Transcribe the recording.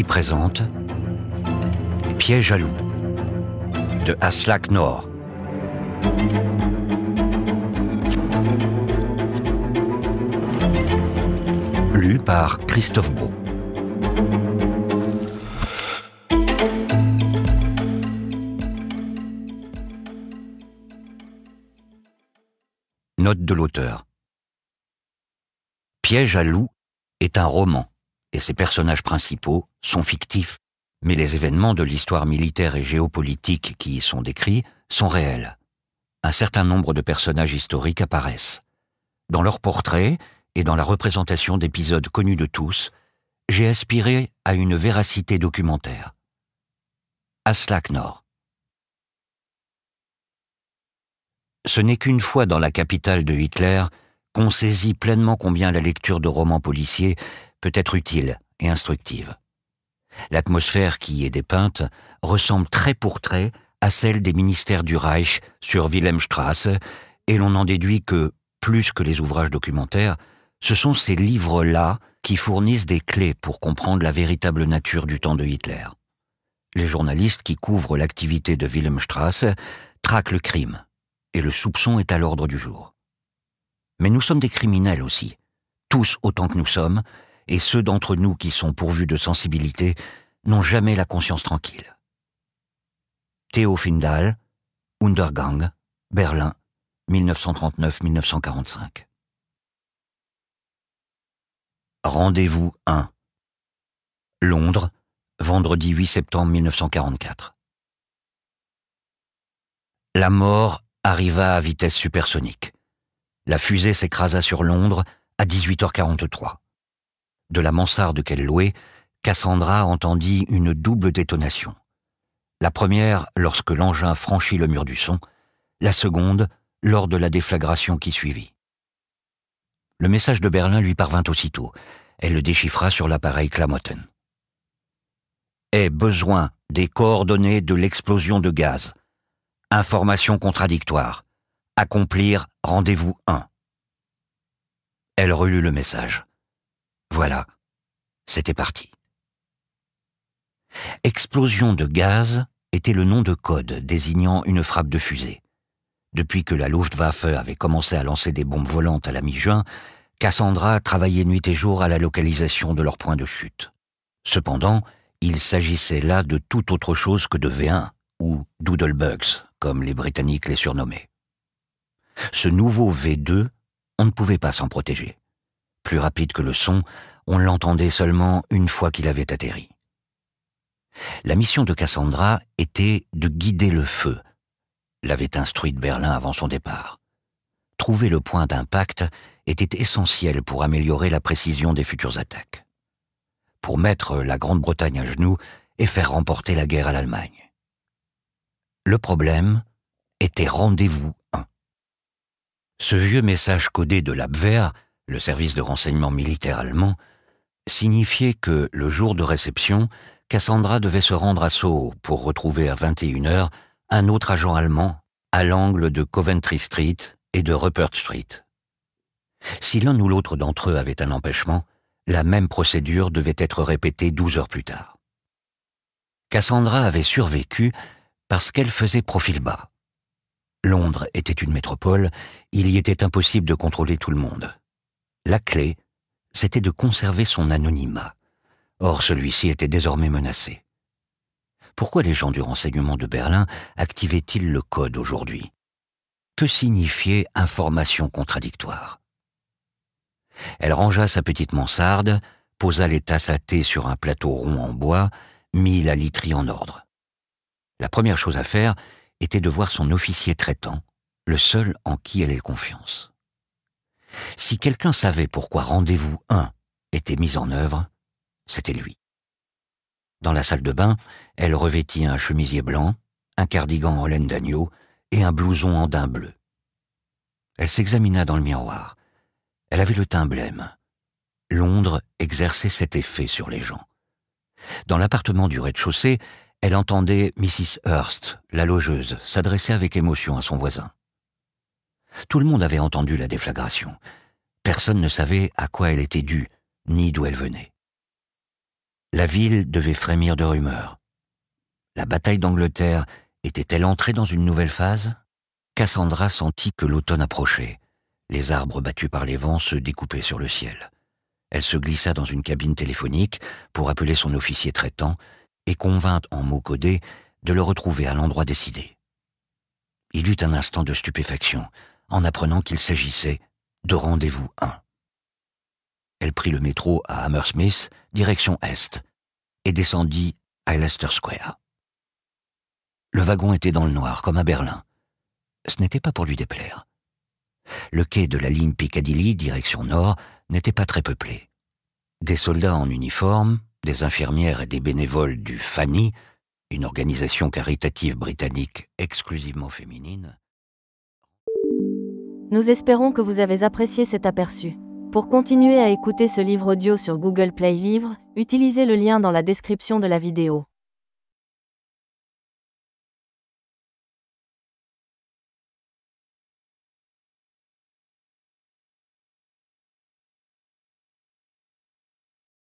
présente Piège à loup de Aslak Nor. Lu par Christophe Brault. Note de l'auteur. Piège à loup est un roman, et ses personnages principaux sont fictifs, mais les événements de l'histoire militaire et géopolitique qui y sont décrits sont réels. Un certain nombre de personnages historiques apparaissent. Dans leurs portraits et dans la représentation d'épisodes connus de tous, j'ai aspiré à une véracité documentaire. Aslak Nor. Ce n'est qu'une fois dans la capitale de Hitler qu'on saisit pleinement combien la lecture de romans policiers peut être utile et instructive. L'atmosphère qui y est dépeinte ressemble trait pour trait à celle des ministères du Reich sur Wilhelmstrasse, et l'on en déduit que, plus que les ouvrages documentaires, ce sont ces livres-là qui fournissent des clés pour comprendre la véritable nature du temps de Hitler. Les journalistes qui couvrent l'activité de Wilhelmstrasse traquent le crime, et le soupçon est à l'ordre du jour. Mais nous sommes des criminels aussi, tous autant que nous sommes, et ceux d'entre nous qui sont pourvus de sensibilité n'ont jamais la conscience tranquille. Theo Findal, Untergang, Berlin, 1939-1945. Rendez-vous 1. Londres, vendredi 8 septembre 1944. La mort arriva à vitesse supersonique. La fusée s'écrasa sur Londres à 18h43. De la mansarde qu'elle louait, Cassandra entendit une double détonation. La première lorsque l'engin franchit le mur du son, la seconde lors de la déflagration qui suivit. Le message de Berlin lui parvint aussitôt. Elle le déchiffra sur l'appareil Klamotten. Aie besoin des coordonnées de l'explosion de gaz. Information contradictoire. Accomplir rendez-vous 1. Elle relut le message. Voilà, c'était parti. Explosion de gaz était le nom de code désignant une frappe de fusée. Depuis que la Luftwaffe avait commencé à lancer des bombes volantes à la mi-juin, Cassandra travaillait nuit et jour à la localisation de leur point de chute. Cependant, il s'agissait là de tout autre chose que de V1, ou Doodlebugs, comme les Britanniques les surnommaient. Ce nouveau V2, on ne pouvait pas s'en protéger. Plus rapide que le son, on l'entendait seulement une fois qu'il avait atterri. La mission de Cassandra était de guider le feu, l'avait instruite Berlin avant son départ. Trouver le point d'impact était essentiel pour améliorer la précision des futures attaques, pour mettre la Grande-Bretagne à genoux et faire remporter la guerre à l'Allemagne. Le problème était rendez-vous 1. Ce vieux message codé de l'Abwehr, le service de renseignement militaire allemand, signifiait que, le jour de réception, Cassandra devait se rendre à Soho pour retrouver à 21h un autre agent allemand à l'angle de Coventry Street et de Rupert Street. Si l'un ou l'autre d'entre eux avait un empêchement, la même procédure devait être répétée 12 heures plus tard. Cassandra avait survécu parce qu'elle faisait profil bas. Londres était une métropole, il y était impossible de contrôler tout le monde. La clé, c'était de conserver son anonymat. Or, celui-ci était désormais menacé. Pourquoi les gens du renseignement de Berlin activaient-ils le code aujourd'hui? Que signifiait information contradictoire? Elle rangea sa petite mansarde, posa les tasses à thé sur un plateau rond en bois, mit la literie en ordre. La première chose à faire était de voir son officier traitant, le seul en qui elle ait confiance. Si quelqu'un savait pourquoi rendez-vous 1 était mis en œuvre, c'était lui. Dans la salle de bain, elle revêtit un chemisier blanc, un cardigan en laine d'agneau et un blouson en daim bleu. Elle s'examina dans le miroir. Elle avait le teint blême. Londres exerçait cet effet sur les gens. Dans l'appartement du rez-de-chaussée, elle entendait Mrs. Hurst, la logeuse, s'adresser avec émotion à son voisin. Tout le monde avait entendu la déflagration. Personne ne savait à quoi elle était due, ni d'où elle venait. La ville devait frémir de rumeurs. La bataille d'Angleterre était-elle entrée dans une nouvelle phase? Cassandra sentit que l'automne approchait. Les arbres battus par les vents se découpaient sur le ciel. Elle se glissa dans une cabine téléphonique pour appeler son officier traitant et convint en mots codés de le retrouver à l'endroit décidé. Il eut un instant de stupéfaction en apprenant qu'il s'agissait de rendez-vous 1. Elle prit le métro à Hammersmith, direction Est, et descendit à Leicester Square. Le wagon était dans le noir, comme à Berlin. Ce n'était pas pour lui déplaire. Le quai de la ligne Piccadilly, direction Nord, n'était pas très peuplé. Des soldats en uniforme, des infirmières et des bénévoles du FANI, une organisation caritative britannique exclusivement féminine. Nous espérons que vous avez apprécié cet aperçu. Pour continuer à écouter ce livre audio sur Google Play Livres, utilisez le lien dans la description de la vidéo.